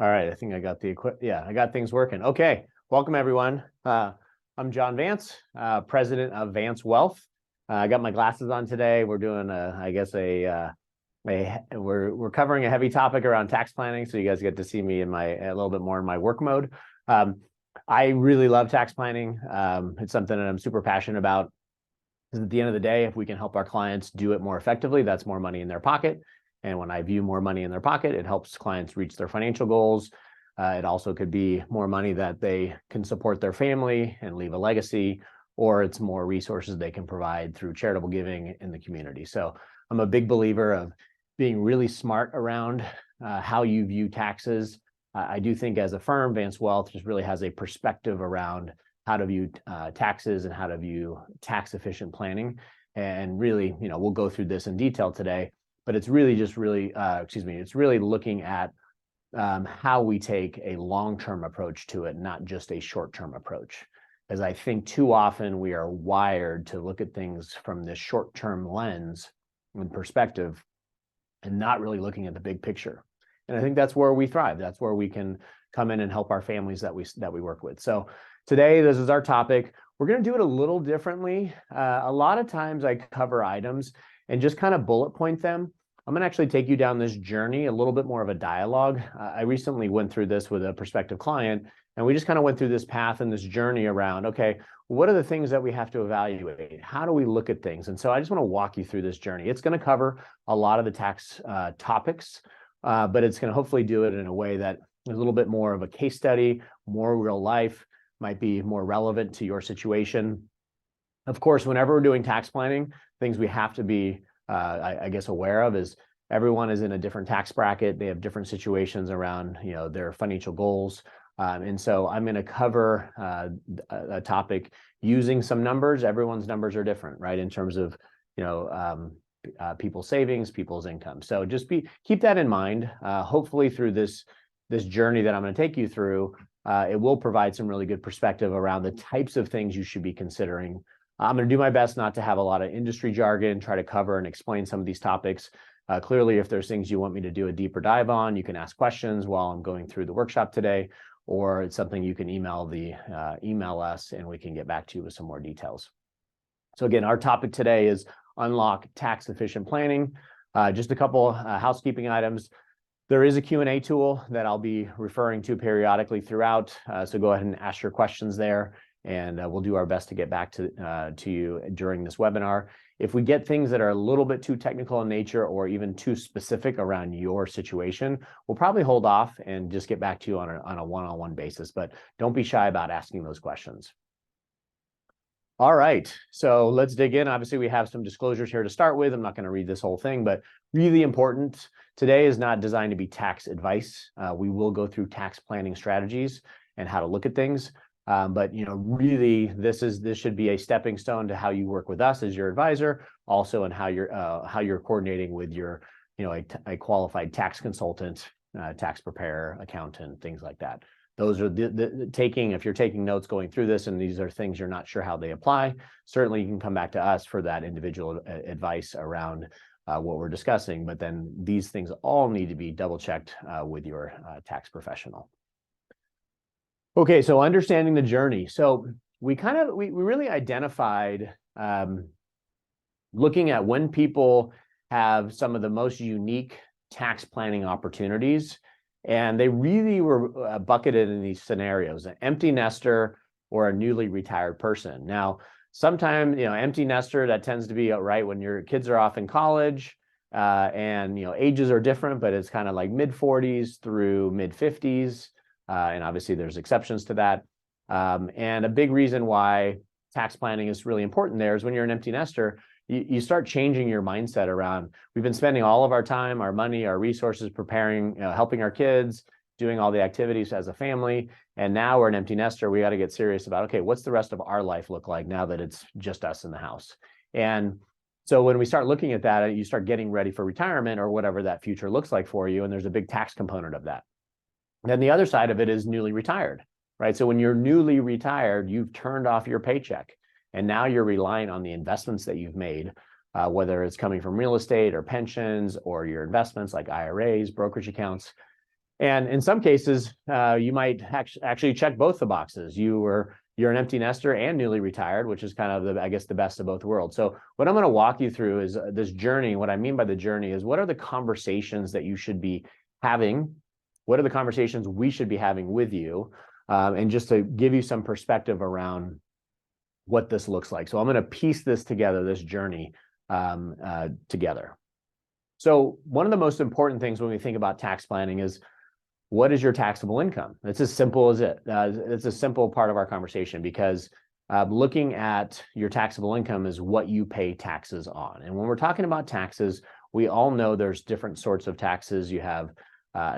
All right, I think I got I got things working. Okay, welcome everyone. I'm John Vance, president of Vance Wealth. I got my glasses on today. We're doing we're covering a heavy topic around tax planning, so you guys get to see me in a little bit more in my work mode. I really love tax planning. It's something that I'm super passionate about. Because at the end of the day, if we can help our clients do it more effectively, that's more money in their pocket. And when I view more money in their pocket, it helps clients reach their financial goals. It also could be more money that they can support their family and leave a legacy, or it's more resources they can provide through charitable giving in the community. So I'm a big believer of being really smart around how you view taxes. I do think as a firm, Vance Wealth just really has a perspective around how to view taxes and how to view tax efficient planning. And really, we'll go through this in detail today, but it's really just it's really looking at how we take a long-term approach to it, not just a short-term approach. As I think too often we are wired to look at things from this short-term lens and perspective and not really looking at the big picture. And I think that's where we thrive. That's where we can come in and help our families that we work with. So today, this is our topic. We're going to do it a little differently. A lot of times I cover items and just kind of bullet point them. I'm going to actually take you down this journey, a little bit more of a dialogue. I recently went through this with a prospective client, and we just kind of went through this path and this journey around, okay, what are the things that we have to evaluate? How do we look at things? And so I just want to walk you through this journey. It's going to cover a lot of the tax topics, but it's going to hopefully do it in a way that is a little bit more of a case study, more real life, might be more relevant to your situation. Of course, whenever we're doing tax planning, things we have to be, I guess, aware of is everyone is in a different tax bracket. They have different situations around, their financial goals. And so I'm going to cover a topic using some numbers. Everyone's numbers are different, right? In terms of, people's savings, people's income. So just keep that in mind. Hopefully through this journey that I'm going to take you through, it will provide some really good perspective around the types of things you should be considering. I'm going to do my best not to have a lot of industry jargon, try to cover and explain some of these topics. Clearly, if there's things you want me to do a deeper dive on, you can ask questions while I'm going through the workshop today, or it's something you can email us and we can get back to you with some more details. So again, our topic today is unlock tax efficient planning. Just a couple housekeeping items. There is a Q&A tool that I'll be referring to periodically throughout. So go ahead and ask your questions there, and we'll do our best to get back to you during this webinar. If we get things that are a little bit too technical in nature or even too specific around your situation, we'll probably hold off and just get back to you on a one-on-one basis, but don't be shy about asking those questions. All right, so let's dig in. Obviously, we have some disclosures here to start with. I'm not going to read this whole thing, but really important. Today is not designed to be tax advice. We will go through tax planning strategies and how to look at things. But really, this should be a stepping stone to how you work with us as your advisor, also and how you're coordinating with your, a qualified tax consultant, tax preparer, accountant, things like that. Those are if you're taking notes going through this, and these are things you're not sure how they apply, certainly you can come back to us for that individual advice around what we're discussing. But then these things all need to be double checked with your tax professional. Okay, so understanding the journey. So we really identified looking at when people have some of the most unique tax planning opportunities, and they really were bucketed in these scenarios: an empty nester or a newly retired person. Now, sometimes, empty nester, that tends to be right when your kids are off in college, and ages are different, but it's kind of like mid-40s through mid-50s. And obviously there's exceptions to that. And a big reason why tax planning is really important there is when you're an empty nester, you start changing your mindset around, we've been spending all of our time, our money, our resources preparing, helping our kids, doing all the activities as a family. And now we're an empty nester. We got to get serious about, okay, what's the rest of our life look like now that it's just us in the house? And so when we start looking at that, you start getting ready for retirement or whatever that future looks like for you. And there's a big tax component of that. Then the other side of it is newly retired, right? So when you're newly retired, you've turned off your paycheck, and now you're relying on the investments that you've made, whether it's coming from real estate or pensions or your investments like IRAs, brokerage accounts. And in some cases, you might actually check both the boxes. You're an empty nester and newly retired, which is kind of, I guess, the best of both worlds. So what I'm going to walk you through is this journey. What I mean by the journey is, what are the conversations that you should be having? What are the conversations we should be having with you? And just to give you some perspective around what this looks like. So I'm going to piece this together, this journey together. So one of the most important things when we think about tax planning is, what is your taxable income? It's as simple as it. It's a simple part of our conversation, because looking at your taxable income is what you pay taxes on. And when we're talking about taxes, we all know there's different sorts of taxes. You have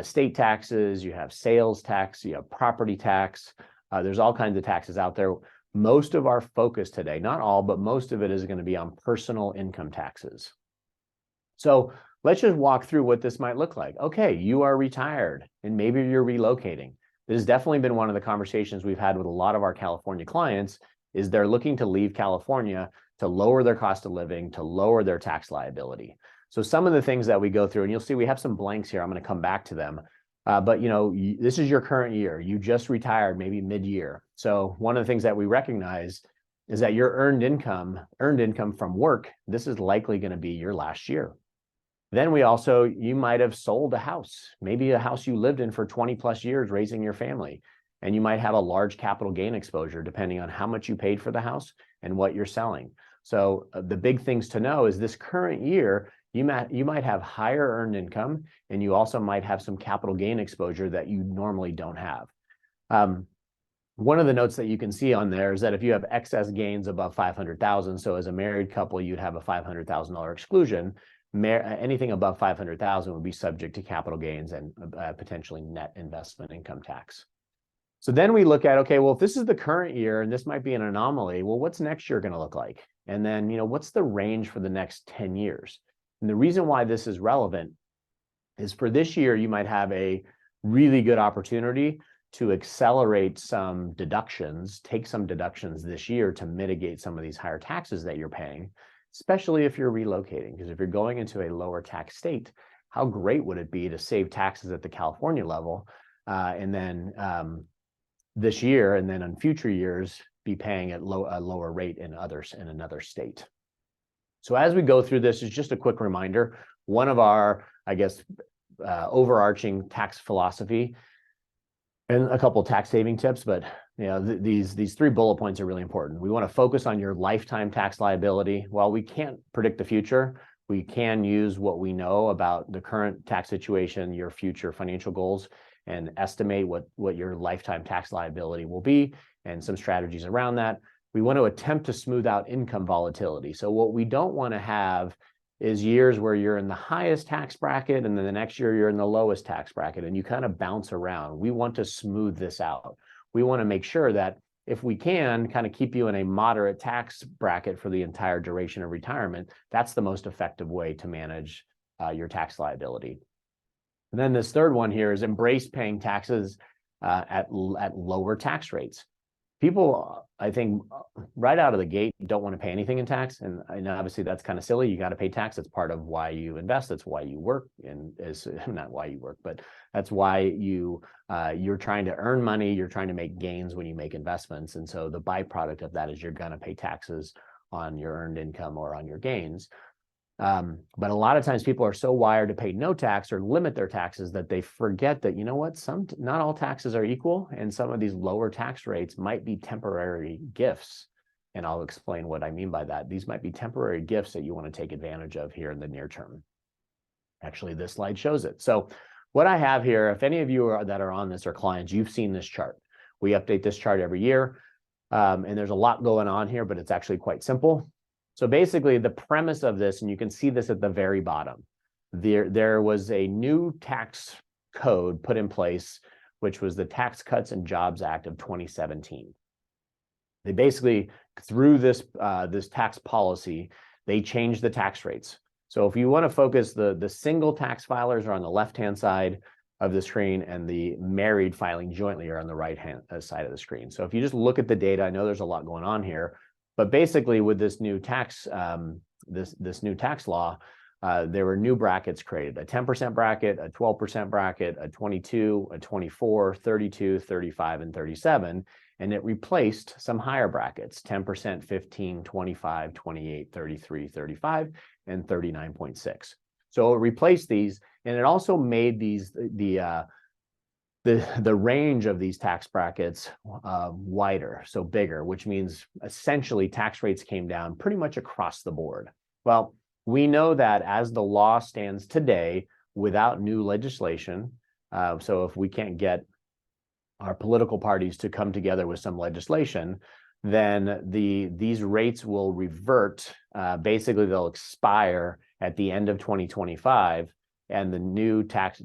estate taxes, you have sales tax, you have property tax. There's all kinds of taxes out there. Most of our focus today, not all, but most of it is going to be on personal income taxes. So let's just walk through what this might look like. Okay, you are retired and maybe you're relocating. This has definitely been one of the conversations we've had with a lot of our California clients, is they're looking to leave California to lower their cost of living, to lower their tax liability. So some of the things that we go through, and you'll see we have some blanks here, I'm going to come back to them. But this is your current year. You just retired, maybe mid-year. So one of the things that we recognize is that your earned income from work, this is likely going to be your last year. Then you might have sold a house, maybe a house you lived in for 20 plus years raising your family, and you might have a large capital gain exposure depending on how much you paid for the house and what you're selling. So the big things to know is, this current year, you might have higher earned income, and you also might have some capital gain exposure that you normally don't have. One of the notes that you can see on there is that if you have excess gains above $500,000, so as a married couple, you'd have a $500,000 exclusion. Anything above $500,000 would be subject to capital gains and potentially net investment income tax. So then we look at, okay, well, if this is the current year and this might be an anomaly, well, what's next year going to look like? And then, what's the range for the next 10 years? And the reason why this is relevant is, for this year, you might have a really good opportunity to accelerate some deductions, take some deductions this year to mitigate some of these higher taxes that you're paying, especially if you're relocating. Because if you're going into a lower tax state, how great would it be to save taxes at the California level, and then this year and then in future years be paying at a lower rate in another state. So as we go through this, is just a quick reminder, one of our, I guess, overarching tax philosophy, and a couple of tax saving tips, but these 3 bullet points are really important. We want to focus on your lifetime tax liability. While we can't predict the future, we can use what we know about the current tax situation, your future financial goals, and estimate what your lifetime tax liability will be, and some strategies around that. We want to attempt to smooth out income volatility. So what we don't want to have is years where you're in the highest tax bracket and then the next year you're in the lowest tax bracket and you kind of bounce around. We want to smooth this out. We want to make sure that if we can kind of keep you in a moderate tax bracket for the entire duration of retirement, that's the most effective way to manage your tax liability. And then this third one here is embrace paying taxes at lower tax rates. People, I think, right out of the gate don't want to pay anything in tax, and obviously that's kind of silly. You got to pay tax. It's part of why you invest. That's why you work, and is not why you work, but that's why you're trying to earn money. You're trying to make gains when you make investments, and so the byproduct of that is you're going to pay taxes on your earned income or on your gains. But a lot of times people are so wired to pay no tax or limit their taxes that they forget that, not all taxes are equal, and some of these lower tax rates might be temporary gifts. And I'll explain what I mean by that. These might be temporary gifts that you want to take advantage of here in the near term. Actually, this slide shows it. So what I have here, if any of you that are on this are clients, you've seen this chart. We update this chart every year. And there's a lot going on here, but it's actually quite simple. So basically the premise of this, and you can see this at the very bottom, there was a new tax code put in place, which was the Tax Cuts and Jobs Act of 2017. They basically, through this tax policy, they changed the tax rates. So if you want to focus, the single tax filers are on the left-hand side of the screen, and the married filing jointly are on the right-hand side of the screen. So if you just look at the data, I know there's a lot going on here, but basically with this new tax law, there were new brackets created, a 10% bracket, a 12% bracket, a 22, a 24, 32, 35, and 37. And it replaced some higher brackets, 10%, 15, 25, 28, 33, 35, and 39.6. So it replaced these, and it also made these the range of these tax brackets wider, so bigger, which means essentially tax rates came down pretty much across the board. Well, we know that as the law stands today, without new legislation, so if we can't get our political parties to come together with some legislation, then these rates will revert. Basically, they'll expire at the end of 2025, and the new tax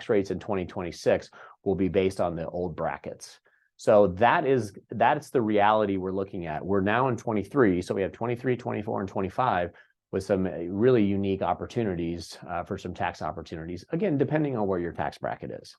rates in 2026 will be based on the old brackets. So that's the reality we're looking at. We're now in 23, so we have 23, 24, and 25 with some really unique opportunities for some tax opportunities, again, depending on where your tax bracket is.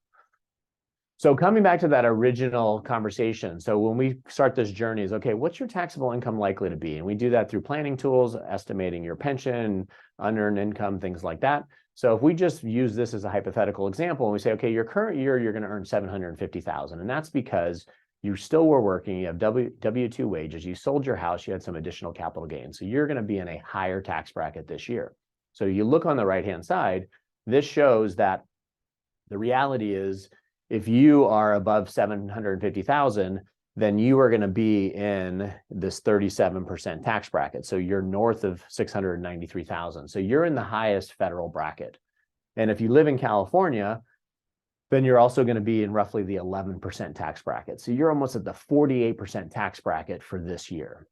So coming back to that original conversation, so when we start this journey is, okay, what's your taxable income likely to be? And we do that through planning tools, estimating your pension, unearned income, things like that. So if we just use this as a hypothetical example, and we say, okay, your current year, you're going to earn $750,000. And that's because you still were working, you have W-2 wages, you sold your house, you had some additional capital gains. So you're going to be in a higher tax bracket this year. So you look on the right-hand side, this shows that the reality is, if you are above 750,000, then you are going to be in this 37% tax bracket. So you're north of 693,000. So you're in the highest federal bracket. And if you live in California, then you're also going to be in roughly the 11% tax bracket. So you're almost at the 48% tax bracket for this year.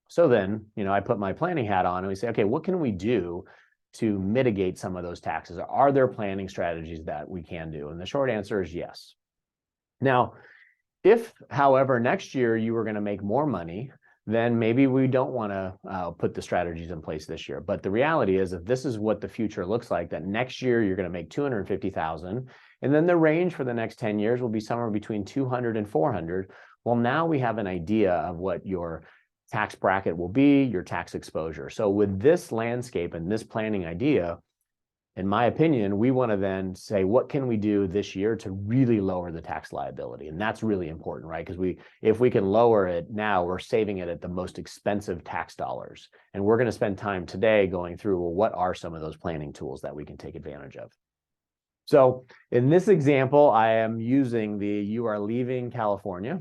So then, I put my planning hat on and we say, okay, what can we do to mitigate some of those taxes? Are there planning strategies that we can do? And the short answer is yes. Now, if, however, next year you were going to make more money, then maybe we don't want to put the strategies in place this year. But the reality is, if this is what the future looks like, that next year you're going to make 250,000, and then the range for the next 10 years will be somewhere between 200 and 400. Well, now we have an idea of what your tax bracket will be, your tax exposure. So with this landscape and this planning idea, in my opinion, we want to then say, what can we do this year to really lower the tax liability? And that's really important, right? Because if we can lower it now, we're saving it at the most expensive tax dollars. And we're going to spend time today going through, well, what are some of those planning tools that we can take advantage of? So in this example, I am using you are leaving California.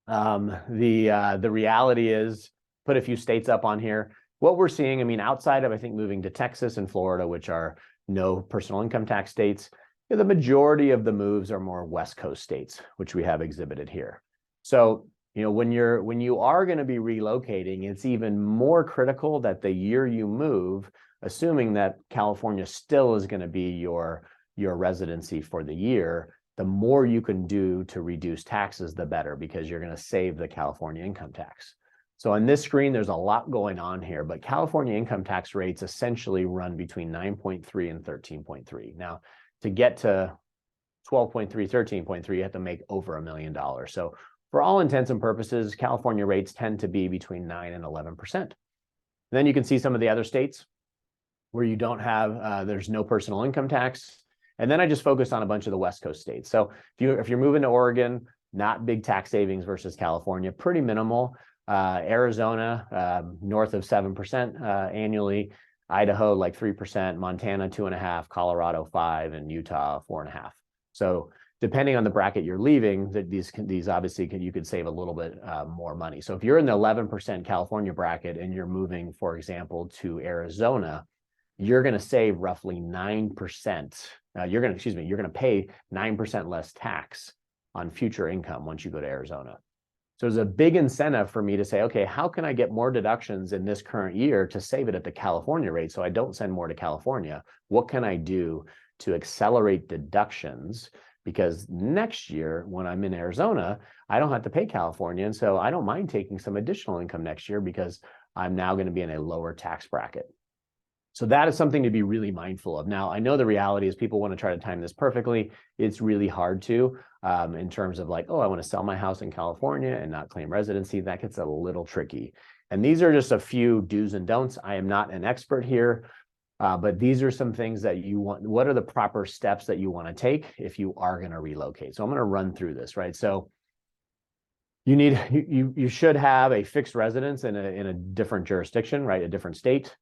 The reality is, put a few states up on here. What we're seeing, outside of, I think, moving to Texas and Florida, which are no personal income tax states, the majority of the moves are more West Coast states, which we have exhibited here. So, when you are going to be relocating, it's even more critical that the year you move, assuming that California still is going to be your residency for the year, the more you can do to reduce taxes, the better, because you're going to save the California income tax. So on this screen, there's a lot going on here, but California income tax rates essentially run between 9.3 and 13.3. Now, to get to 12.3, 13.3, you have to make over $1 million. So for all intents and purposes, California rates tend to be between 9 and 11%. Then you can see some of the other states where you don't have, there's no personal income tax. And then I just focused on a bunch of the West Coast states. So if you're moving to Oregon, not big tax savings versus California, pretty minimal. Arizona, north of 7% annually. Idaho, like 3%. Montana, 2.5%. Colorado, 5%. And Utah, 4.5%. So depending on the bracket you're leaving, these obviously you could save a little bit more money. So if you're in the 11% California bracket and you're moving, for example, to Arizona, you're going to save roughly 9%. You're going to pay 9% less tax on future income once you go to Arizona. So there's a big incentive for me to say, okay, how can I get more deductions in this current year to save it at the California rate so I don't send more to California? What can I do to accelerate deductions? Because next year, when I'm in Arizona, I don't have to pay California. And so I don't mind taking some additional income next year because I'm now going to be in a lower tax bracket. So that is something to be really mindful of. Now, I know the reality is people want to try to time this perfectly. It's really hard to, in terms of like, oh, I want to sell my house in California and not claim residency. That gets a little tricky. And these are just a few do's and don'ts. I am not an expert here. But these are some things that you want. What are the proper steps that you want to take if you are going to relocate? So I'm going to run through this, right? So you should have a fixed residence in a different jurisdiction, right? A different state.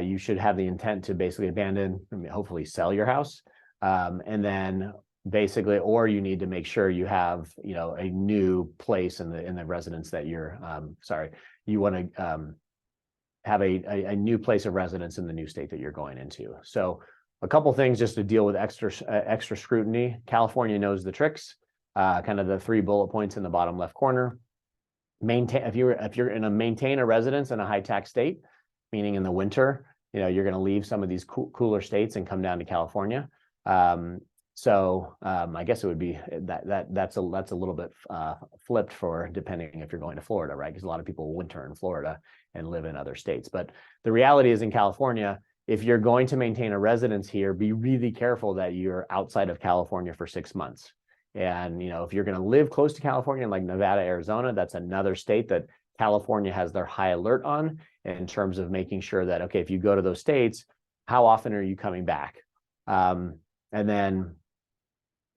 You should have the intent to basically abandon, hopefully sell your house. And then basically, or you need to make sure you have, a new place in the residence that you're, you want to have a new place of residence in the new state that you're going into. So a couple things just to deal with extra scrutiny. California knows the tricks. Kind of the 3 bullet points in the bottom left corner. If you're going to maintain a residence in a high tax state, meaning in the winter, you're going to leave some of these cooler states and come down to California. So I guess it would be that's a little bit flipped for depending if you're going to Florida, right? Because a lot of people winter in Florida and live in other states. But the reality is in California, if you're going to maintain a residence here, be really careful that you're outside of California for 6 months. And, if you're going to live close to California, like Nevada, Arizona, that's another state that California has their high alert on in terms of making sure that, okay, if you go to those states, how often are you coming back? And then,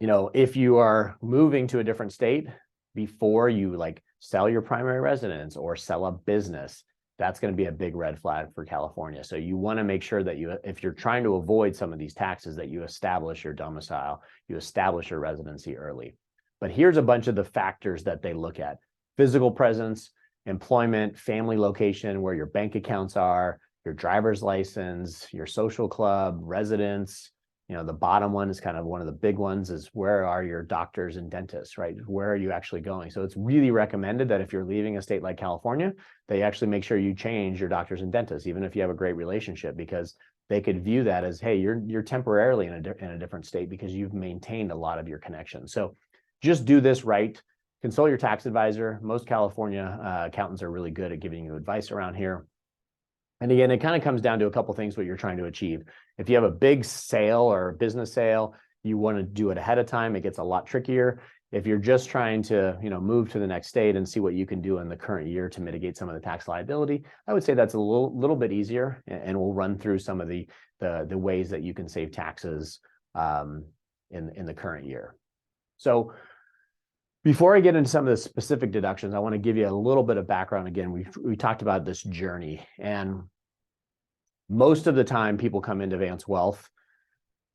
if you are moving to a different state before you sell your primary residence or sell a business, that's going to be a big red flag for California. So you want to make sure that if you're trying to avoid some of these taxes, that you establish your domicile, you establish your residency early. But here's a bunch of the factors that they look at: physical presence, employment, family location, where your bank accounts are, your driver's license, your social club, residence. The bottom one is kind of one of the big ones, is where are your doctors and dentists, right? Where are you actually going? So it's really recommended that if you're leaving a state like California, they actually make sure you change your doctors and dentists, even if you have a great relationship, because they could view that as, hey, you're temporarily in a different state because you've maintained a lot of your connections. So just do this right. Consult your tax advisor. Most California accountants are really good at giving you advice around here. And again, it kind of comes down to a couple things what you're trying to achieve. If you have a big sale or a business sale, you want to do it ahead of time. It gets a lot trickier. If you're just trying to, move to the next state and see what you can do in the current year to mitigate some of the tax liability, I would say that's a little bit easier. And we'll run through some of the ways that you can save taxes in the current year. So before I get into some of the specific deductions, I want to give you a little bit of background. Again, we talked about this journey, and most of the time people come into Vance Wealth,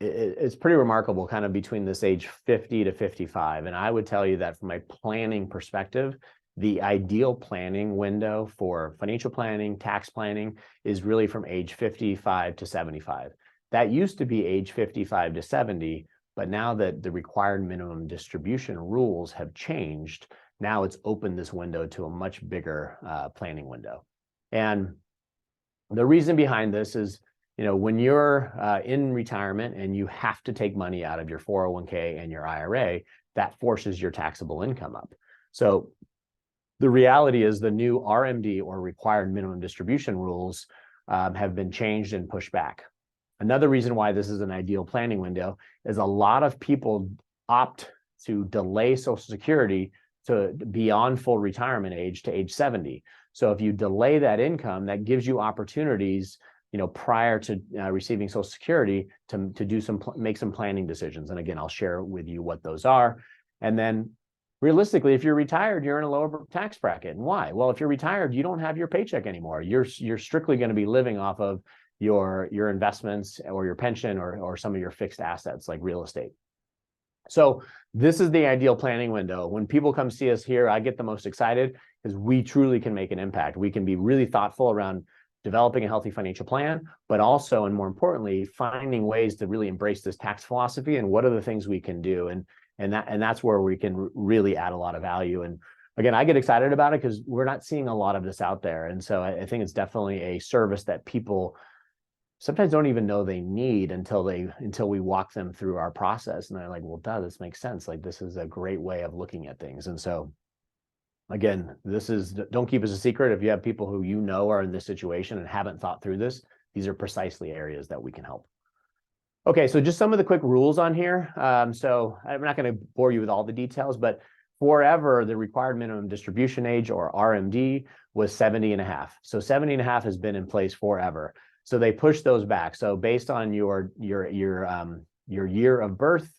it's pretty remarkable, kind of between this age 50 to 55. And I would tell you that from a planning perspective, the ideal planning window for financial planning, tax planning, is really from age 55 to 75. That used to be age 55 to 70. But now that the required minimum distribution rules have changed, now it's opened this window to a much bigger planning window. And the reason behind this is, when you're in retirement and you have to take money out of your 401k and your IRA, that forces your taxable income up. So the reality is the new RMD, or required minimum distribution rules, have been changed and pushed back. Another reason why this is an ideal planning window is a lot of people opt to delay Social Security to beyond full retirement age to age 70. So if you delay that income, that gives you opportunities, prior to receiving Social Security to make some planning decisions. And again, I'll share with you what those are. And then realistically, if you're retired, you're in a lower tax bracket. And why? Well, if you're retired, you don't have your paycheck anymore. You're strictly going to be living off of your investments or your pension or some of your fixed assets like real estate. So this is the ideal planning window. When people come see us here, I get the most excited because we truly can make an impact. We can be really thoughtful around developing a healthy financial plan, but also, and more importantly, finding ways to really embrace this tax philosophy and what are the things we can do. And that's where we can really add a lot of value. And again, I get excited about it because we're not seeing a lot of this out there. And so I think it's definitely a service that people sometimes don't even know they need until we walk them through our process. And they're like, well, duh, this makes sense. Like, this is a great way of looking at things. And so again, don't keep it a secret. If you have people who are in this situation and haven't thought through this, these are precisely areas that we can help. Okay, so just some of the quick rules on here. So I'm not going to bore you with all the details, but forever, the required minimum distribution age, or RMD, was 70 and a half. So 70 and a half has been in place forever. So they push those back. So based on your year of birth,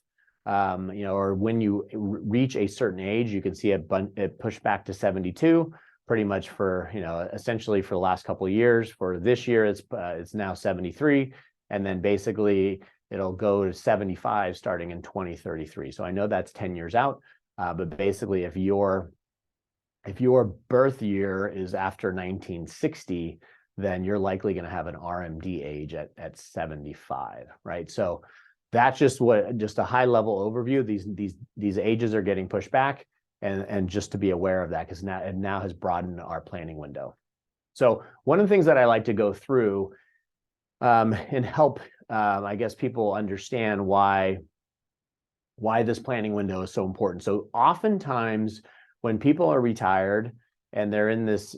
or when you reach a certain age, you can see it pushed back to 72, pretty much for, essentially for the last couple of years. For this year, it's now 73, and then basically it'll go to 75 starting in 2033. So I know that's 10 years out, but basically if your birth year is after 1960, then you're likely going to have an RMD age at 75, right? So that's just a high level overview. These ages are getting pushed back, and just to be aware of that, because it now has broadened our planning window. So one of the things that I like to go through and help, I guess, people understand why this planning window is so important. So oftentimes when people are retired and they're in this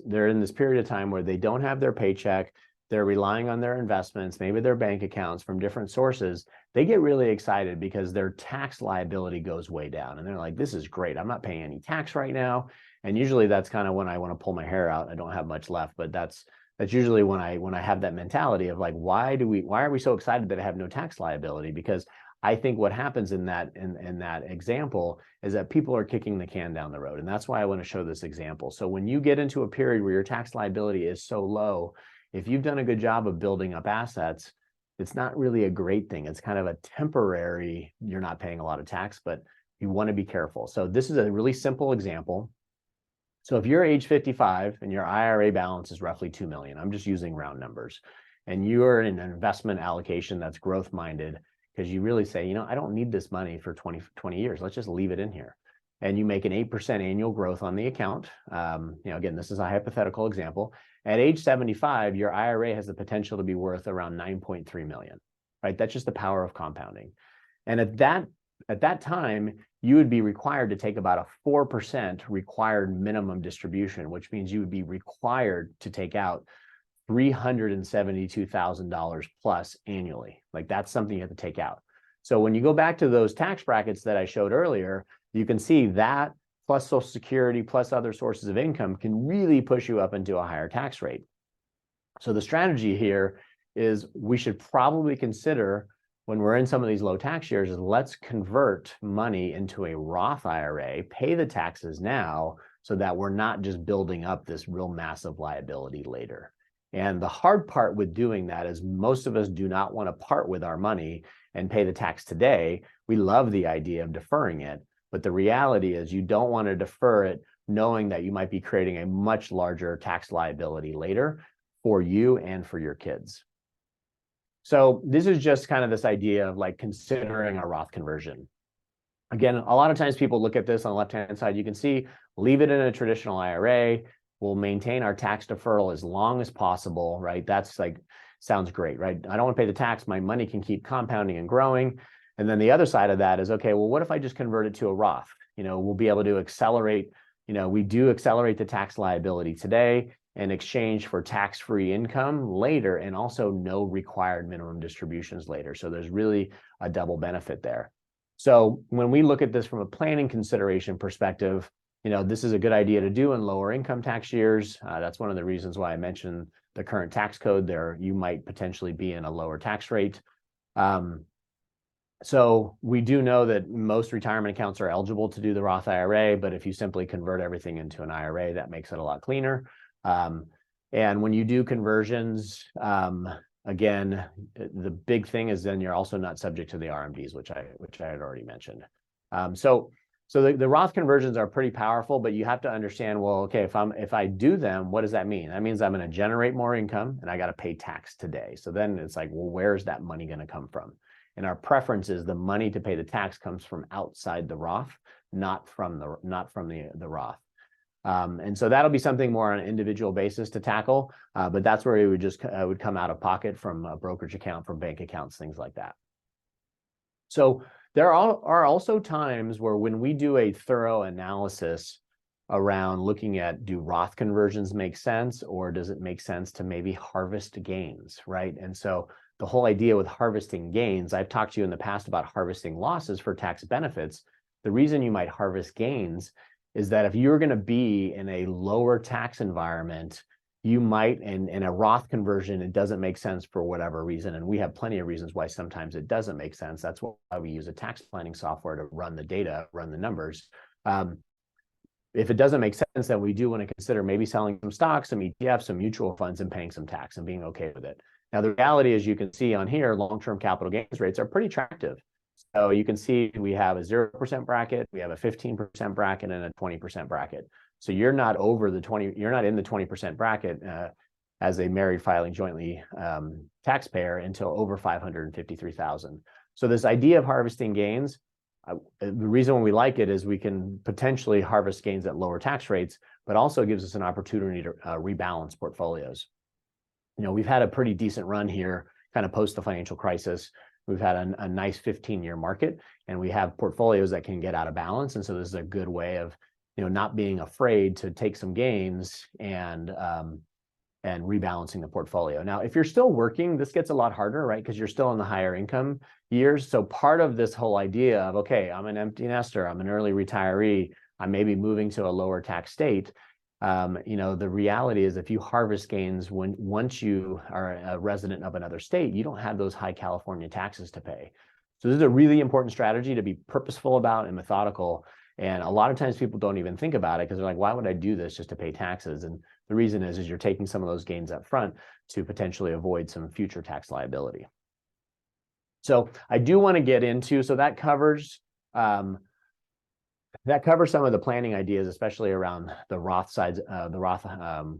period of time where they don't have their paycheck, they're relying on their investments, maybe their bank accounts from different sources, they get really excited because their tax liability goes way down. And they're like, this is great. I'm not paying any tax right now. And usually that's kind of when I want to pull my hair out. I don't have much left, but that's usually when I have that mentality of like, why are we so excited that I have no tax liability? Because I think what happens in that example is that people are kicking the can down the road. And that's why I want to show this example. So when you get into a period where your tax liability is so low, if you've done a good job of building up assets, it's not really a great thing. It's kind of a temporary, you're not paying a lot of tax, but you want to be careful. So this is a really simple example. So if you're age 55 and your IRA balance is roughly 2 million, I'm just using round numbers, and you're in an investment allocation that's growth minded, because you really say, I don't need this money for 20 years. Let's just leave it in here. And you make an 8% annual growth on the account. Again, this is a hypothetical example. At age 75, your IRA has the potential to be worth around 9.3 million, right? That's just the power of compounding. And at that time, you would be required to take about a 4% required minimum distribution, which means you would be required to take out $372,000 plus annually. Like that's something you have to take out. So when you go back to those tax brackets that I showed earlier, you can see that plus Social Security plus other sources of income can really push you up into a higher tax rate. So the strategy here is we should probably consider, when we're in some of these low tax years, is let's convert money into a Roth IRA, pay the taxes now so that we're not just building up this real massive liability later. And the hard part with doing that is most of us do not want to part with our money and pay the tax today. We love the idea of deferring it, but the reality is you don't want to defer it knowing that you might be creating a much larger tax liability later for you and for your kids. So this is just kind of this idea of like considering a Roth conversion. Again, a lot of times people look at this on the left-hand side, you can see, leave it in a traditional IRA. We'll maintain our tax deferral as long as possible, right? That's like, sounds great, right? I don't want to pay the tax. My money can keep compounding and growing. And then the other side of that is, okay, well, what if I just convert it to a Roth? We'll be able to accelerate, we do accelerate the tax liability today in exchange for tax-free income later, and also no required minimum distributions later. So there's really a double benefit there. So when we look at this from a planning consideration perspective, this is a good idea to do in lower income tax years. That's one of the reasons why I mentioned the current tax code there. You might potentially be in a lower tax rate. So we do know that most retirement accounts are eligible to do the Roth IRA, but if you simply convert everything into an IRA, that makes it a lot cleaner. And when you do conversions, again, the big thing is then you're also not subject to the RMDs, which I had already mentioned. So the Roth conversions are pretty powerful, but you have to understand, well, okay, if I do them, what does that mean? That means I'm going to generate more income and I got to pay tax today. So then it's like, well, where's that money going to come from? And our preference is the money to pay the tax comes from outside the Roth, not from the Roth. And so that'll be something more on an individual basis to tackle, but that's where it would just would come out of pocket from a brokerage account, from bank accounts, things like that. So there are also times where when we do a thorough analysis around looking at, do Roth conversions make sense, or does it make sense to maybe harvest gains, right? And so the whole idea with harvesting gains, I've talked to you in the past about harvesting losses for tax benefits. The reason you might harvest gains is that if you're going to be in a lower tax environment you might, in a Roth conversion, it doesn't make sense for whatever reason. And we have plenty of reasons why sometimes it doesn't make sense. That's why we use a tax planning software to run the data, run the numbers. If it doesn't make sense, then we do want to consider maybe selling some stocks, some ETFs, some mutual funds, and paying some tax and being okay with it. Now, the reality, as you can see on here, long-term capital gains rates are pretty attractive. So you can see we have a 0% bracket, we have a 15% bracket, and a 20% bracket. So you're not over the 20, you're not in the 20% bracket as a married filing jointly taxpayer until over 553,000. So this idea of harvesting gains, the reason why we like it is we can potentially harvest gains at lower tax rates, but also gives us an opportunity to rebalance portfolios. You know, we've had a pretty decent run here, kind of post the financial crisis. We've had a nice 15-year market, and we have portfolios that can get out of balance. And so this is a good way of, you know, not being afraid to take some gains and rebalancing the portfolio. Now, if you're still working, this gets a lot harder, right? Because you're still in the higher income years. So part of this whole idea of, okay, I'm an empty nester, I'm an early retiree, I may be moving to a lower tax state. You know, the reality is if you harvest gains once you are a resident of another state, you don't have those high California taxes to pay. So this is a really important strategy to be purposeful about and methodical. And a lot of times people don't even think about it because they're like, why would I do this just to pay taxes? And the reason is you're taking some of those gains up front to potentially avoid some future tax liability. So I do want to get into, so that covers some of the planning ideas, especially around the Roth sides, the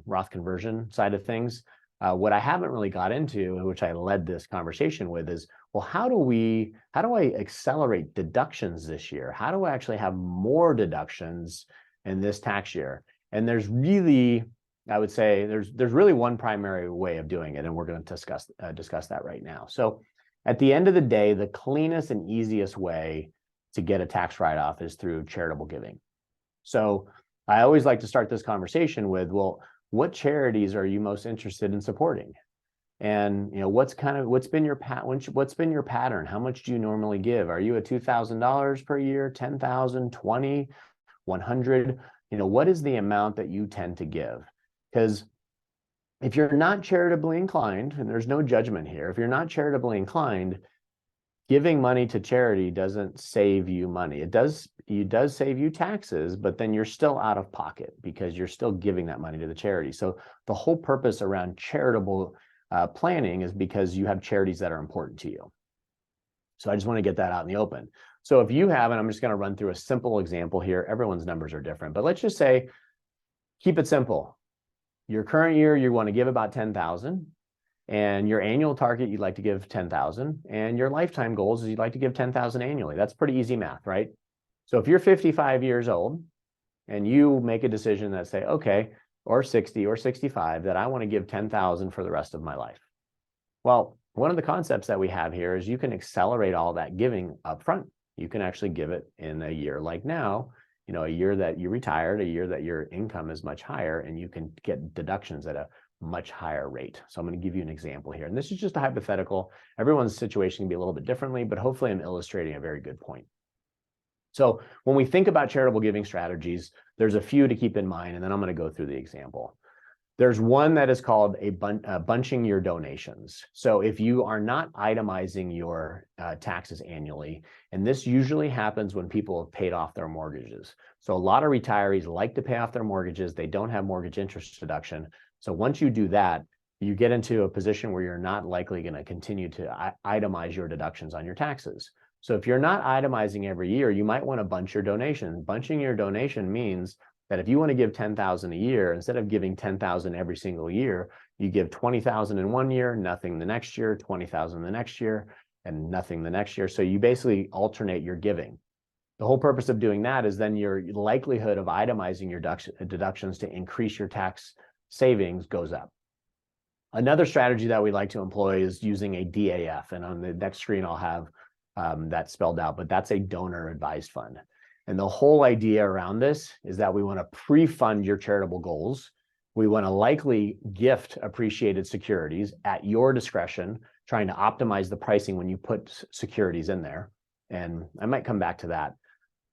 Roth conversion side of things. What I haven't really got into, which I led this conversation with, is, well, how do I accelerate deductions this year? How do I actually have more deductions in this tax year? And there's really, I would say, there's really one primary way of doing it, and we're going to discuss that right now. So at the end of the day, the cleanest and easiest way to get a tax write-off is through charitable giving. So I always like to start this conversation with, well, what charities are you most interested in supporting? And, you know, what's been your pattern? How much do you normally give? Are you at $2,000 per year, $10,000, $20,000, $100,000? You know, what is the amount that you tend to give? Because if you're not charitably inclined, and there's no judgment here, if you're not charitably inclined, giving money to charity doesn't save you money. It does save you taxes, but then you're still out of pocket because you're still giving that money to the charity. So the whole purpose around charitable planning is because you have charities that are important to you. So I just want to get that out in the open. So if you have, and I'm just going to run through a simple example here, everyone's numbers are different, but let's just say, keep it simple. Your current year, you want to give about $10,000. And your annual target, you'd like to give $10,000, and your lifetime goals is you'd like to give $10,000 annually. That's pretty easy math, right? So if you're 55 years old and you make a decision that say, okay, or 60 or 65, that I want to give $10,000 for the rest of my life. Well, one of the concepts that we have here is you can accelerate all that giving up front. You can actually give it in a year like now, you know, a year that you retired, a year that your income is much higher, and you can get deductions at a much higher rate. So I'm going to give you an example here. And this is just a hypothetical. Everyone's situation can be a little bit differently, but hopefully I'm illustrating a very good point. So when we think about charitable giving strategies, there's a few to keep in mind, and then I'm going to go through the example. There's one that is called bunching your donations. So if you are not itemizing your taxes annually, and this usually happens when people have paid off their mortgages. So a lot of retirees like to pay off their mortgages. They don't have mortgage interest deduction. So once you do that, you get into a position where you're not likely going to continue to itemize your deductions on your taxes. So if you're not itemizing every year, you might want to bunch your donation. Bunching your donation means that if you want to give $10,000 a year, instead of giving $10,000 every single year, you give $20,000 in one year, nothing the next year, $20,000 the next year, and nothing the next year. So you basically alternate your giving. The whole purpose of doing that is then your likelihood of itemizing your deductions to increase your tax savings goes up. Another strategy that we like to employ is using a DAF, and on the next screen I'll have that spelled out, but that's a donor advised fund. And the whole idea around this is that we want to pre-fund your charitable goals. We want to likely gift appreciated securities at your discretion, trying to optimize the pricing when you put securities in there. And I might come back to that.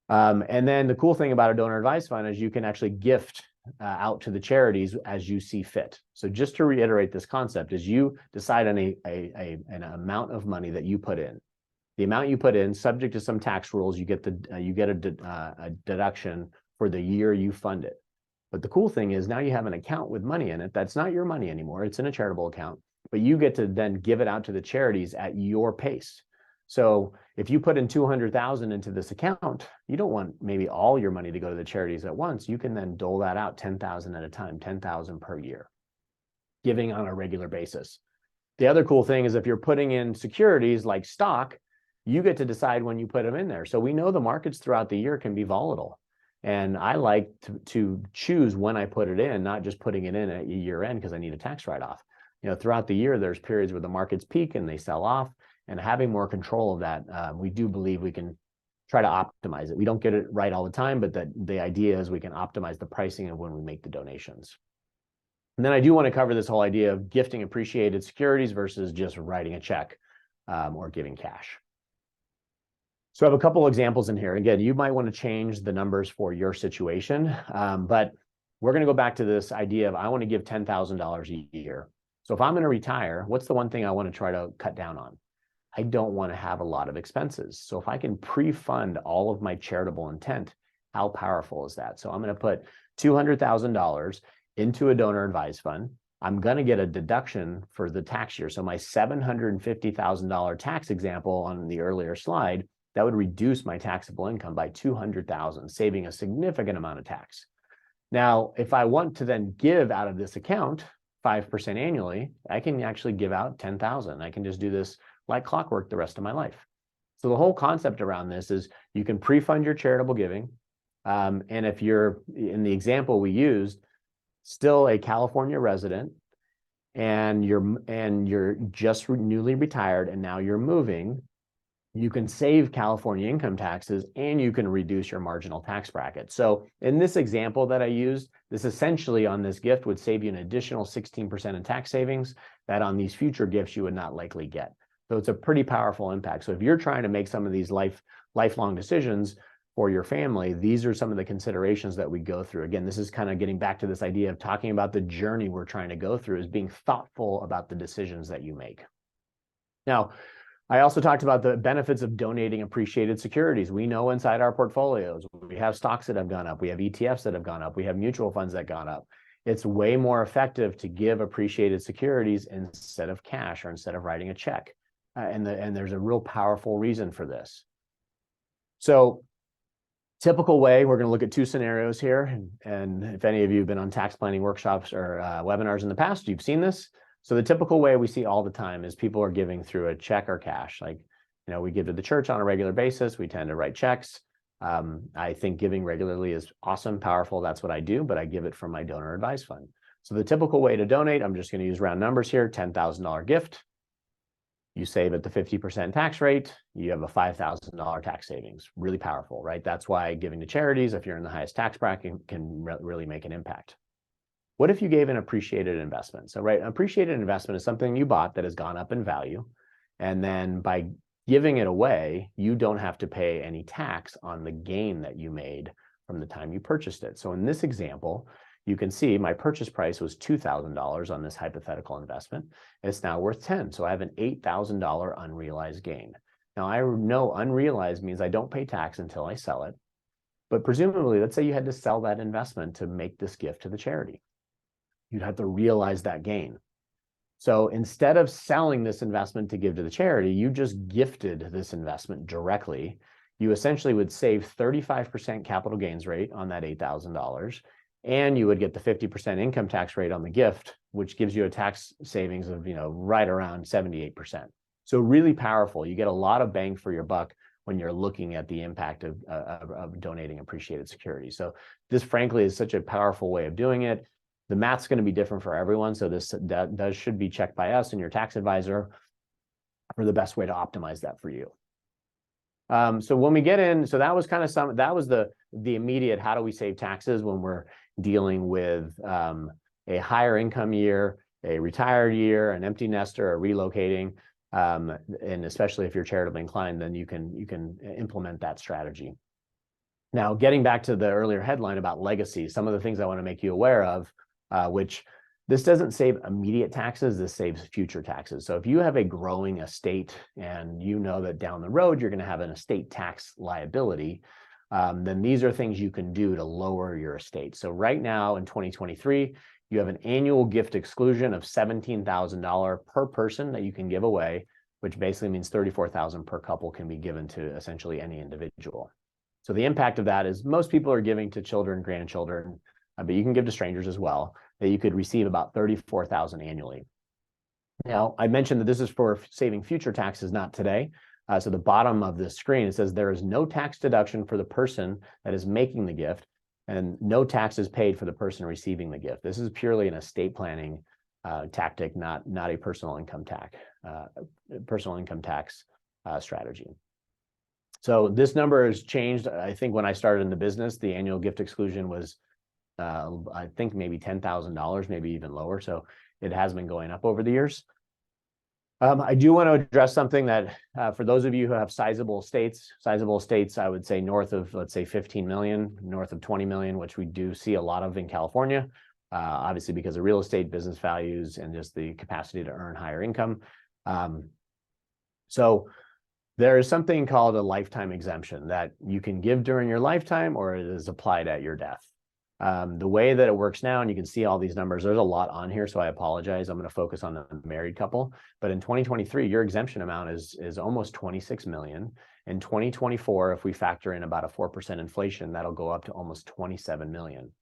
And then the cool thing about a donor advised fund is you can actually gift out to the charities as you see fit. So just to reiterate this concept, is you decide on an amount of money that you put in. The amount you put in, subject to some tax rules, you get a deduction for the year you fund it. But the cool thing is now you have an account with money in it that's not your money anymore. It's in a charitable account, but you get to then give it out to the charities at your pace. So if you put in $200,000 into this account, you don't want maybe all your money to go to the charities at once. You can then dole that out $10,000 at a time, $10,000 per year, giving on a regular basis. The other cool thing is if you're putting in securities like stock, you get to decide when you put them in there. So we know the markets throughout the year can be volatile. And I like to choose when I put it in, not just putting it in at year end because I need a tax write-off. Throughout the year, there's periods where the markets peak and they sell off. And having more control of that, we do believe we can try to optimize it. We don't get it right all the time, but the idea is we can optimize the pricing of when we make the donations. And then I do want to cover this whole idea of gifting appreciated securities versus just writing a check or giving cash. So I have a couple examples in here. Again, you might want to change the numbers for your situation, but we're going to go back to this idea of I want to give $10,000 a year. So if I'm going to retire, what's the one thing I want to try to cut down on? I don't want to have a lot of expenses. So if I can pre-fund all of my charitable intent, how powerful is that? So I'm going to put $200,000 into a donor advised fund. I'm going to get a deduction for the tax year. So my $750,000 tax example on the earlier slide, that would reduce my taxable income by $200,000, saving a significant amount of tax. Now, if I want to then give out of this account 5% annually, I can actually give out $10,000. I can just do this like clockwork the rest of my life. So the whole concept around this is you can pre-fund your charitable giving. And if you're, in the example we used, still a California resident and you're just newly retired and now you're moving, you can save California income taxes and you can reduce your marginal tax bracket. So in this example that I used, this essentially on this gift would save you an additional 16% in tax savings that on these future gifts you would not likely get. So it's a pretty powerful impact. So if you're trying to make some of these lifelong decisions for your family, these are some of the considerations that we go through. Again, this is kind of getting back to this idea of talking about the journey we're trying to go through, is being thoughtful about the decisions that you make. Now, I also talked about the benefits of donating appreciated securities. We know inside our portfolios, we have stocks that have gone up, we have ETFs that have gone up, we have mutual funds that have gone up. It's way more effective to give appreciated securities instead of cash or instead of writing a check. And there's a real powerful reason for this. So typical way, we're going to look at two scenarios here. And if any of you have been on tax planning workshops or webinars in the past, you've seen this. So the typical way we see all the time is people are giving through a check or cash. Like, we give to the church on a regular basis. We tend to write checks. I think giving regularly is awesome, powerful. That's what I do, but I give it from my donor advised fund. So the typical way to donate, I'm just going to use round numbers here, $10,000 gift. You save at the 50% tax rate, you have a $5,000 tax savings. Really powerful, right? That's why giving to charities, if you're in the highest tax bracket, can really make an impact. What if you gave an appreciated investment? So, right, an appreciated investment is something you bought that has gone up in value. And then by giving it away, you don't have to pay any tax on the gain that you made from the time you purchased it. So in this example, you can see my purchase price was $2,000 on this hypothetical investment. It's now worth $10,000. So I have an $8,000 unrealized gain. Now I know unrealized means I don't pay tax until I sell it. But presumably, let's say you had to sell that investment to make this gift to the charity. You'd have to realize that gain. So instead of selling this investment to give to the charity, you just gifted this investment directly. You essentially would save 35% capital gains rate on that $8,000. And you would get the 50% income tax rate on the gift, which gives you a tax savings of, right around 78%. So really powerful. You get a lot of bang for your buck when you're looking at the impact of donating appreciated securities. So this, frankly, is such a powerful way of doing it. The math's going to be different for everyone. So that should be checked by us and your tax advisor for the best way to optimize that for you. So when we get in, so that was kind of that was the immediate, how do we save taxes when we're dealing with a higher income year, a retired year, an empty nester, or relocating, and especially if you're charitably inclined, then you can implement that strategy. Now, getting back to the earlier headline about legacy, some of the things I want to make you aware of, which this doesn't save immediate taxes, this saves future taxes. So if you have a growing estate and you know that down the road you're going to have an estate tax liability, then these are things you can do to lower your estate. So right now in 2023, you have an annual gift exclusion of $17,000 per person that you can give away, which basically means $34,000 per couple can be given to essentially any individual. So the impact of that is most people are giving to children, grandchildren, but you can give to strangers as well, that you could receive about $34,000 annually. Now, I mentioned that this is for saving future taxes, not today. So the bottom of this screen, it says there is no tax deduction for the person that is making the gift, and no tax is paid for the person receiving the gift. This is purely an estate planning tactic, not a personal income tax strategy. So this number has changed. I think when I started in the business, the annual gift exclusion was, I think maybe $10,000, maybe even lower. So it has been going up over the years. I do want to address something that for those of you who have sizable estates, I would say north of, let's say 15 million, north of 20 million, which we do see a lot of in California, obviously because of real estate, business values, and just the capacity to earn higher income. So there is something called a lifetime exemption that you can give during your lifetime, or it is applied at your death. The way that it works now, and you can see all these numbers, there's a lot on here, so I apologize. I'm going to focus on the married couple. But in 2023, your exemption amount is almost 26 million. In 2024, if we factor in about a 4% inflation, that'll go up to almost 27 million.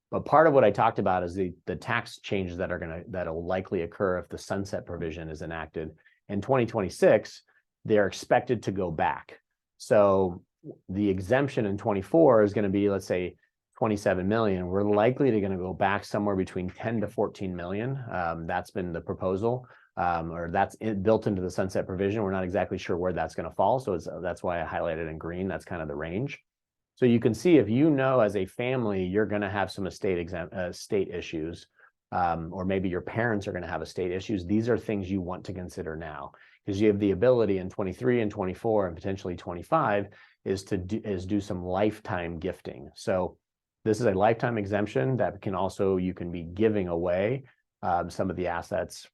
But part of what I talked about is the tax changes that'll likely occur if the sunset provision is enacted. In 2026, they're expected to go back. So the exemption in 24 is going to be, let's say, 27 million. We're likely to going to go back somewhere between 10 to 14 million. That's been the proposal, or that's built into the sunset provision. We're not exactly sure where that's going to fall. So that's why I highlighted in green. That's kind of the range. So you can see if you know as a family, you're going to have some estate issues, or maybe your parents are going to have estate issues. These are things you want to consider now, because you have the ability in 23 and 24 and potentially 25 is to do some lifetime gifting. So this is a lifetime exemption that you can be giving away some of the assets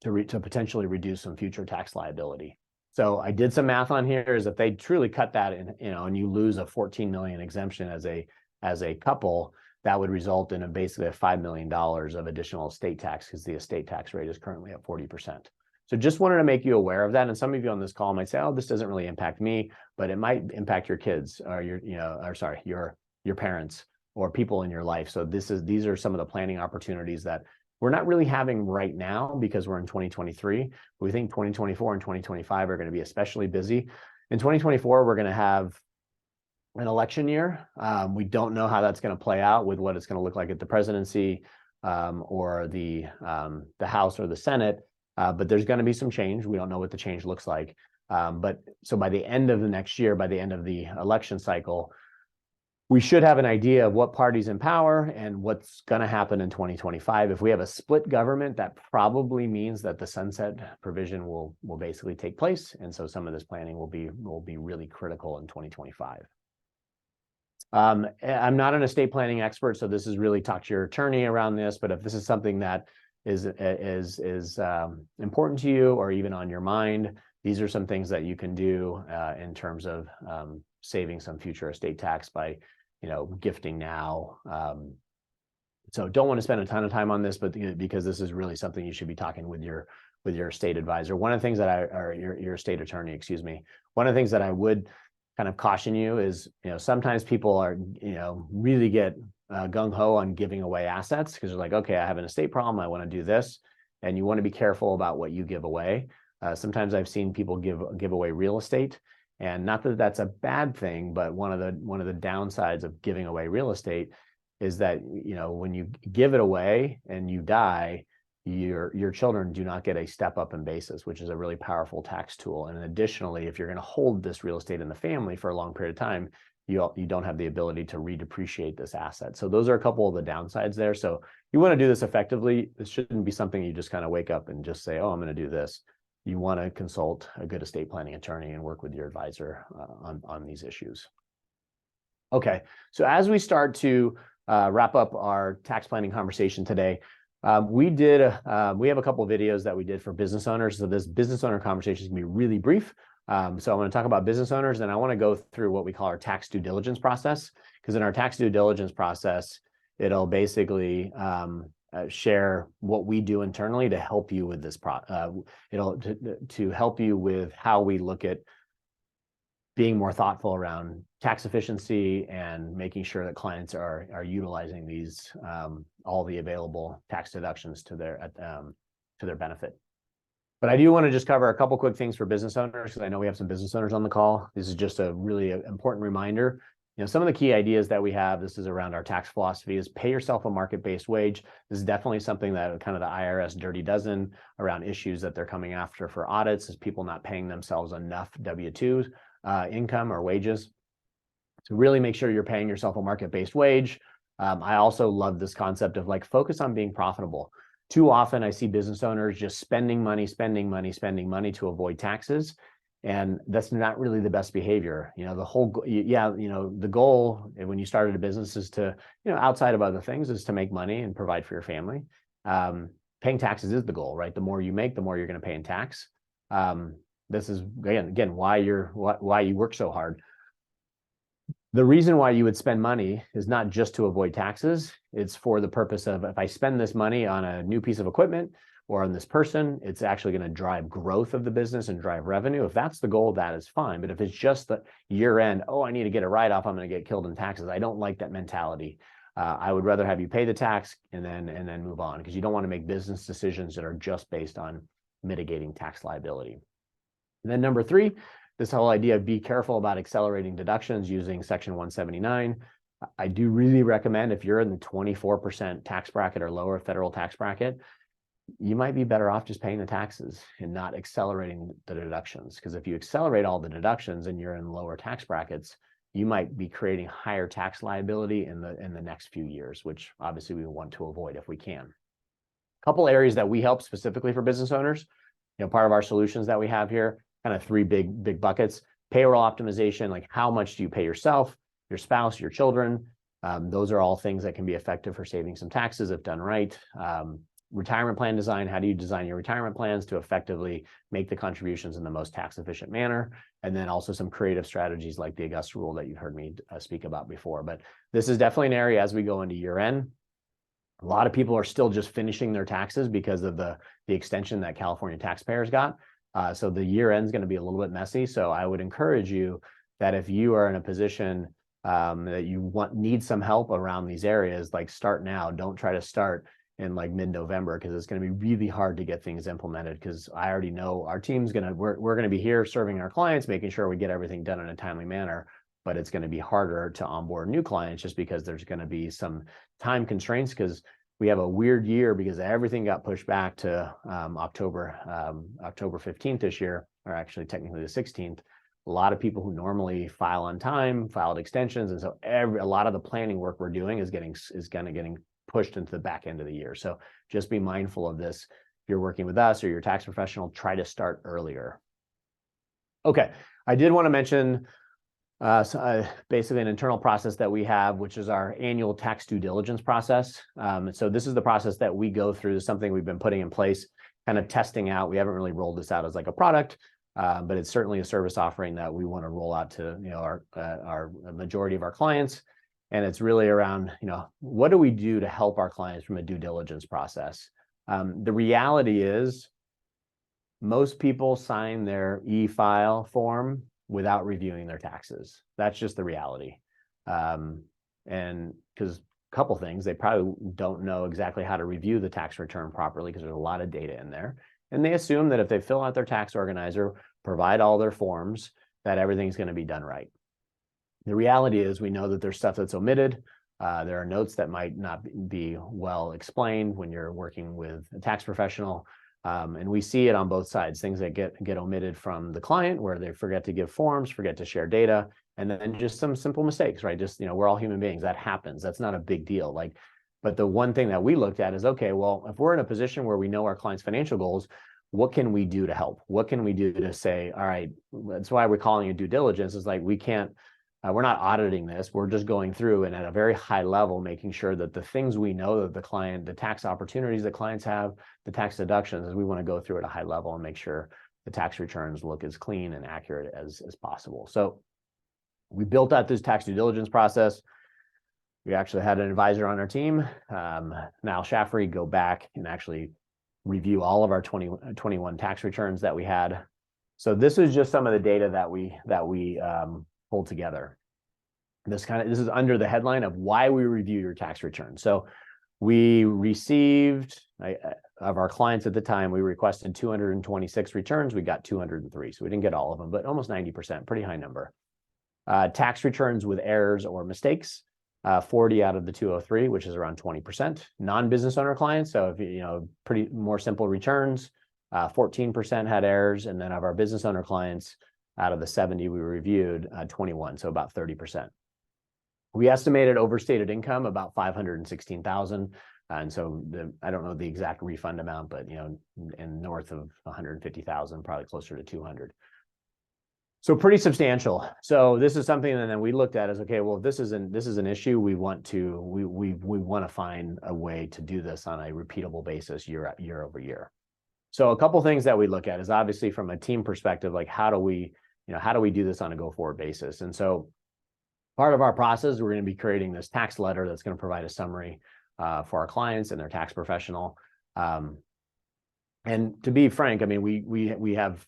to potentially reduce some future tax liability. So I did some math on here, is if they truly cut that in, and you lose a 14 million exemption as a couple, that would result in basically a $5 million of additional estate tax, because the estate tax rate is currently at 40%. So just wanted to make you aware of that. And some of you on this call might say, oh, this doesn't really impact me, but it might impact your kids or your parents or people in your life. So these are some of the planning opportunities that we're not really having right now because we're in 2023. We think 2024 and 2025 are going to be especially busy. In 2024, we're going to have an election year. We don't know how that's going to play out with what it's going to look like at the presidency or the House or the Senate. But there's going to be some change. We don't know what the change looks like. But so by the end of the next year, by the end of the election cycle, we should have an idea of what party's in power and what's going to happen in 2025. If we have a split government, that probably means that the sunset provision will basically take place. And so some of this planning will be really critical in 2025. I'm not an estate planning expert, so this is really talk to your attorney around this. But if this is something that is important to you or even on your mind, these are some things that you can do in terms of saving some future estate tax by gifting now. So don't want to spend a ton of time on this, but because this is really something you should be talking with your estate advisor. One of the things that your estate attorney, excuse me. One of the things that I would kind of caution you is, sometimes people are, really get gung-ho on giving away assets because they're like, okay, I have an estate problem, I want to do this. And you want to be careful about what you give away. Sometimes I've seen people give away real estate. And not that that's a bad thing, but one of the downsides of giving away real estate is that, when you give it away and you die, your children do not get a step up in basis, which is a really powerful tax tool. And additionally, if you're going to hold this real estate in the family for a long period of time, you don't have the ability to redepreciate this asset. So those are a couple of the downsides there. So you want to do this effectively. This shouldn't be something you just kind of wake up and just say, oh, I'm going to do this. You want to consult a good estate planning attorney and work with your advisor on these issues. Okay, so as we start to wrap up our tax planning conversation today, we have a couple of videos that we did for business owners. So this business owner conversation is going to be really brief. So I'm going to talk about business owners, and I want to go through what we call our tax due diligence process, because in our tax due diligence process, it'll basically share what we do internally to help you with this to help you with how we look at being more thoughtful around tax efficiency and making sure that clients are utilizing these all the available tax deductions to their benefit. But I do want to just cover a couple quick things for business owners, because I know we have some business owners on the call. This is just a really important reminder. Some of the key ideas that we have, this is around our tax philosophy, is pay yourself a market-based wage. This is definitely something that kind of the IRS dirty dozen around issues that they're coming after for audits, is people not paying themselves enough W-2s. Income or wages. So really make sure you're paying yourself a market-based wage. I also love this concept of focus on being profitable. Too often I see business owners just spending money to avoid taxes. And that's not really the best behavior. The goal when you started a business is to, outside of other things, is to make money and provide for your family. Paying taxes is the goal, right? The more you make, the more you're going to pay in tax. This is again why you work so hard. The reason why you would spend money is not just to avoid taxes. It's for the purpose of, if I spend this money on a new piece of equipment or on this person, it's actually going to drive growth of the business and drive revenue. If that's the goal, that is fine. But if it's just the year end, oh, I need to get a write-off, I'm going to get killed in taxes, I don't like that mentality. I would rather have you pay the tax and then move on, because you don't want to make business decisions that are just based on mitigating tax liability. And then number 3, this whole idea of be careful about accelerating deductions using Section 179. I do really recommend, if you're in the 24% tax bracket or lower federal tax bracket, you might be better off just paying the taxes and not accelerating the deductions. Because if you accelerate all the deductions and you're in lower tax brackets, you might be creating higher tax liability in the next few years, which obviously we want to avoid if we can. A couple areas that we help specifically for business owners, part of our solutions that we have here, kind of 3 big buckets. Payroll optimization, like how much do you pay yourself, your spouse, your children? Those are all things that can be effective for saving some taxes if done right. Retirement plan design, how do you design your retirement plans to effectively make the contributions in the most tax efficient manner? And then also some creative strategies like the Augusta rule that you heard me speak about before. But this is definitely an area as we go into year end. A lot of people are still just finishing their taxes because of the extension that California taxpayers got. So the year end is going to be a little bit messy. So I would encourage you that if you are in a position that you need some help around these areas, start now. Don't try to start in mid-November, because it's going to be really hard to get things implemented, because I already know our team's we're going to be here serving our clients, making sure we get everything done in a timely manner. But it's going to be harder to onboard new clients just because there's going to be some time constraints, because we have a weird year because everything got pushed back to October 15th this year, or actually technically the 16th. A lot of people who normally file on time filed extensions, and so a lot of the planning work we're doing is getting pushed into the back end of the year. So just be mindful of this. If you're working with us or you're a tax professional, try to start earlier. Okay, I did want to mention basically an internal process that we have, which is our annual tax due diligence process. So this is the process that we go through, something we've been putting in place, kind of testing out. We haven't really rolled this out as a product, but it's certainly a service offering that we want to roll out to our majority of our clients. And it's really around, what do we do to help our clients from a due diligence process? The reality is most people sign their e-file form without reviewing their taxes. That's just the reality. And because a couple things, they probably don't know exactly how to review the tax return properly, because there's a lot of data in there. And they assume that if they fill out their tax organizer, provide all their forms, that everything's going to be done right. The reality is we know that there's stuff that's omitted. There are notes that might not be well explained when you're working with a tax professional. And we see it on both sides, things that get omitted from the client, where they forget to give forms, forget to share data, and then just some simple mistakes, right? Just, we're all human beings. That happens. That's not a big deal. But the one thing that we looked at is, okay, well, if we're in a position where we know our clients' financial goals, what can we do to help? What can we do to say, all right, that's why we're calling it due diligence, is we can't We're not auditing this. We're just going through and at a very high level, making sure that the things we know that the tax opportunities that clients have, the tax deductions, we want to go through at a high level and make sure the tax returns look as clean and accurate as possible. So we built out this tax due diligence process. We actually had an advisor on our team, Niall Shaffrey, go back and actually review all of our 21 tax returns that we had. So this is just some of the data that we pulled together. This is under the headline of why we review your tax return. So we received, of our clients at the time, we requested 226 returns. We got 203. So we didn't get all of them, but almost 90%, pretty high number. Tax returns with errors or mistakes, 40 out of the 203, which is around 20%. Non-business owner clients, so if pretty more simple returns, 14% had errors, and then of our business owner clients, out of the 70 we reviewed, 21, so about 30%. We estimated overstated income about $516,000, and so I don't know the exact refund amount, but in north of $150,000, probably closer to 200. So pretty substantial. So this is something that then we looked at as, okay, well, if this is an issue, we want to find a way to do this on a repeatable basis year over year. So a couple things that we look at is obviously from a team perspective, like how do we do this on a go forward basis? And so part of our process, we're going to be creating this tax letter that's going to provide a summary for our clients and their tax professional. And to be frank, I mean, we have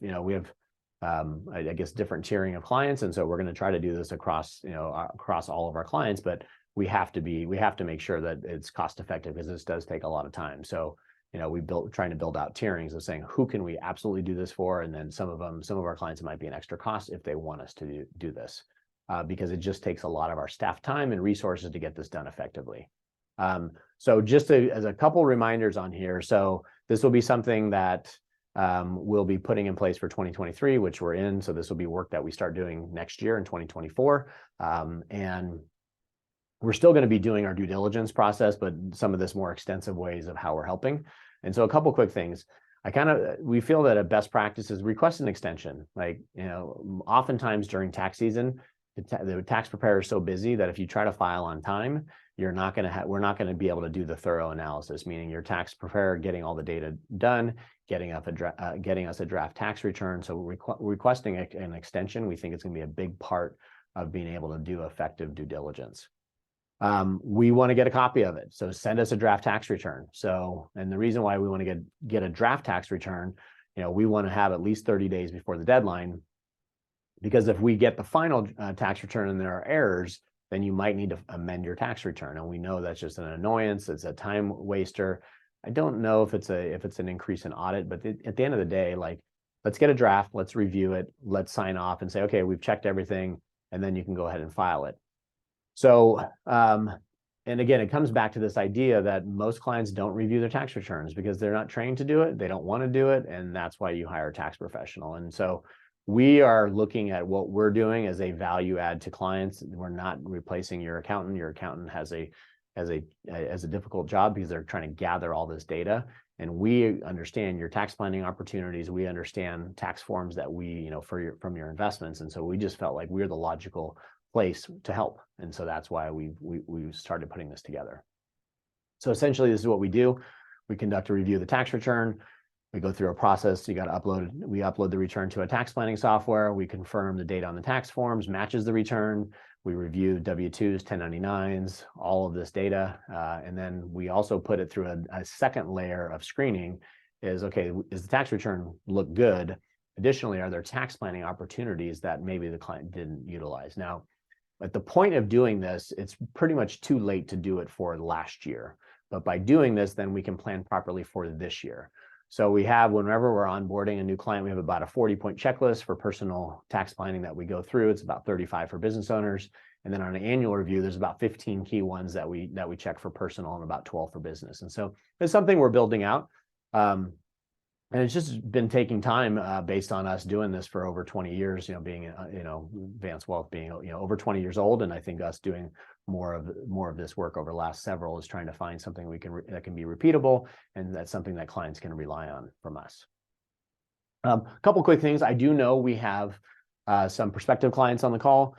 I guess different tiering of clients, and so we're going to try to do this across all of our clients, but we have to make sure that it's cost effective because this does take a lot of time. So trying to build out tierings of saying who can we absolutely do this for, and then some of our clients, it might be an extra cost if they want us to do this because it just takes a lot of our staff time and resources to get this done effectively. So just as a couple reminders on here, so this will be something that we'll be putting in place for 2023, which we're in. So this will be work that we start doing next year in 2024. And we're still going to be doing our due diligence process, but some of this more extensive ways of how we're helping. And so a couple quick things. We feel that a best practice is request an extension. Like, oftentimes during tax season, the tax preparer is so busy that if you try to file on time, we're not going to be able to do the thorough analysis, meaning your tax preparer getting all the data done, getting us a draft tax return. So requesting an extension, we think it's going to be a big part of being able to do effective due diligence. We want to get a copy of it. So send us a draft tax return. And the reason why we want to get a draft tax return, we want to have at least 30 days before the deadline, because if we get the final tax return and there are errors, then you might need to amend your tax return. And we know that's just an annoyance. It's a time waster. I don't know if it's an increase in audit, but at the end of the day, like, let's get a draft, let's review it, let's sign off and say, okay, we've checked everything, and then you can go ahead and file it. So, and again, it comes back to this idea that most clients don't review their tax returns because they're not trained to do it. They don't want to do it. And that's why you hire a tax professional. And so we are looking at what we're doing as a value add to clients. We're not replacing your accountant. Your accountant has a difficult job because they're trying to gather all this data. And we understand your tax planning opportunities. We understand tax forms that from your investments. And so we just felt like we're the logical place to help. And so that's why we started putting this together. So essentially, this is what we do. We conduct a review of the tax return. We go through a process. We upload the return to a tax planning software. We confirm the data on the tax forms matches the return. We review W-2s, 1099s, all of this data. And then we also put it through a second layer of screening is, okay, does the tax return look good? Additionally, are there tax planning opportunities that maybe the client didn't utilize? Now, at the point of doing this, it's pretty much too late to do it for last year. But by doing this, then we can plan properly for this year. So we have, whenever we're onboarding a new client, we have about a 40-point checklist for personal tax planning that we go through. It's about 35 for business owners. And then on an annual review, there's about 15 key ones that we check for personal and about 12 for business. And so it's something we're building out. And it's just been taking time based on us doing this for over 20 years, being, Vance Wealth being, over 20 years old. And I think us doing more of this work over the last several is trying to find something that can be repeatable, and that's something that clients can rely on from us. A couple quick things. I do know we have some prospective clients on the call.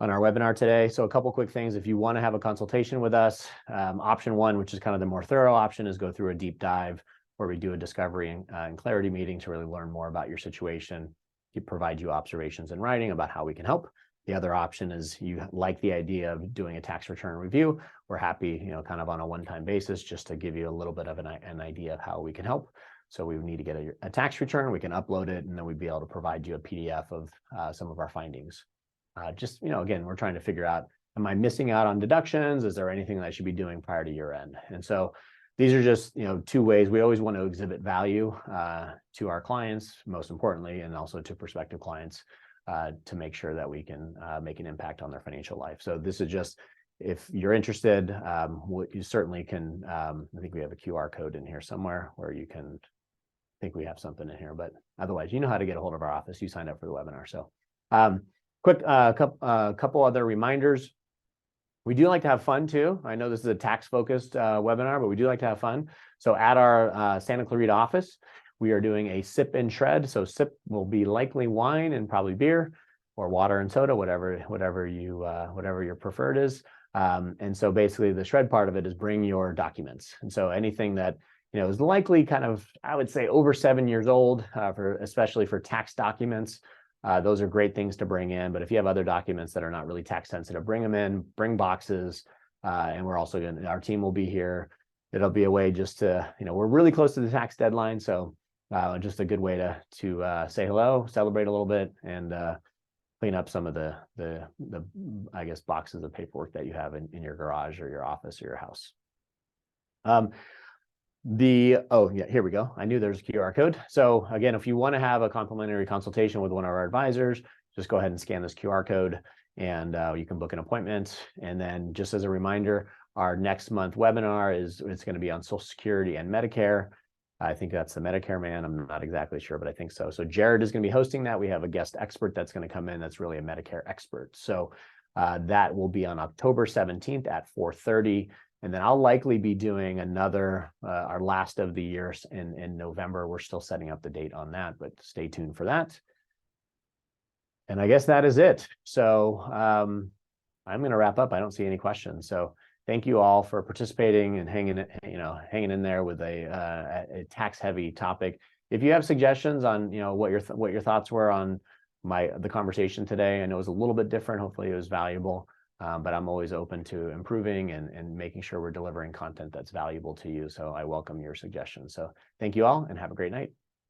on our webinar today. So a couple quick things. If you want to have a consultation with us, option one, which is kind of the more thorough option, is go through a deep dive where we do a discovery and clarity meeting to really learn more about your situation. We provide you observations in writing about how we can help. The other option is you like the idea of doing a tax return review. We're happy, kind of on a one-time basis, just to give you a little bit of an idea of how we can help. So we would need to get a tax return, we can upload it, and then we'd be able to provide you a PDF of some of our findings. Just, again, we're trying to figure out, am I missing out on deductions? Is there anything that I should be doing prior to year end? And so these are just, two ways. We always want to exhibit value to our clients, most importantly, and also to prospective clients, to make sure that we can make an impact on their financial life. So this is just, if you're interested, you certainly can, I think we have a QR code in here somewhere where you can, I think we have something in here, but otherwise, you know how to get a hold of our office. You signed up for the webinar. So quick couple other reminders. We do like to have fun too. I know this is a tax-focused webinar, but we do like to have fun. So at our Santa Clarita office, we are doing a sip and shred. So sip will be likely wine and probably beer, or water and soda, whatever your preferred is. And so basically the shred part of it is bring your documents. And so anything that is likely kind of, I would say, over 7 years old, especially for tax documents. Those are great things to bring in. But if you have other documents that are not really tax sensitive, bring them in, bring boxes. And we're also our team will be here. It'll be a way just to, we're really close to the tax deadline. So just a good way to say hello, celebrate a little bit, and clean up some of the I guess, boxes of paperwork that you have in your garage or your office or your house. Here we go. I knew there's a QR code. So again, if you want to have a complimentary consultation with one of our advisors, just go ahead and scan this QR code, and you can book an appointment. And then just as a reminder, our next month webinar it's going to be on Social Security and Medicare. I think that's the Medicare man. I'm not exactly sure, but I think so. So Jared is going to be hosting that. We have a guest expert that's going to come in that's really a Medicare expert. So that will be on October 17th at 4:30. And then I'll likely be doing another, our last of the year in November. We're still setting up the date on that, but stay tuned for that. And I guess that is it. So I'm going to wrap up. I don't see any questions. So thank you all for participating and hanging in there with a tax-heavy topic. If you have suggestions on, what your thoughts were on the conversation today, I know it was a little bit different. Hopefully it was valuable. But I'm always open to improving and making sure we're delivering content that's valuable to you. So I welcome your suggestions. So thank you all and have a great night.